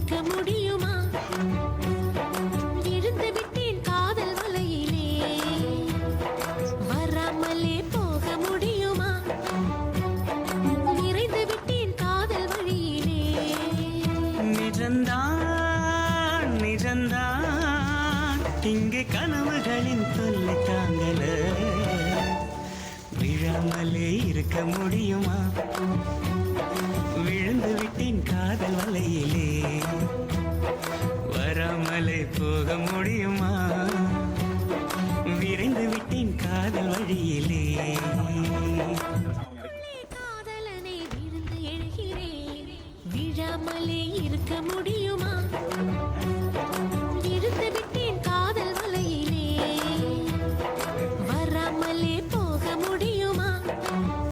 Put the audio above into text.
இருக்க முடியுமா? விழுந்து விட்டேன் காதல் வலையிலே, வராமலே போக முடியுமா? நிறைந்து விட்டேன் காதல் வழியிலே. நிஜந்தான் நிஜந்தான் இங்கே கனவுகளின் தொல்லை தாங்கல, விழாமலே இருக்க முடியுமா? விழுந்து விட்டேன் காதல் வலையிலே, வராமலே போக முடியுமா? விரைந்து விட்டேன் காதல் வழியிலே.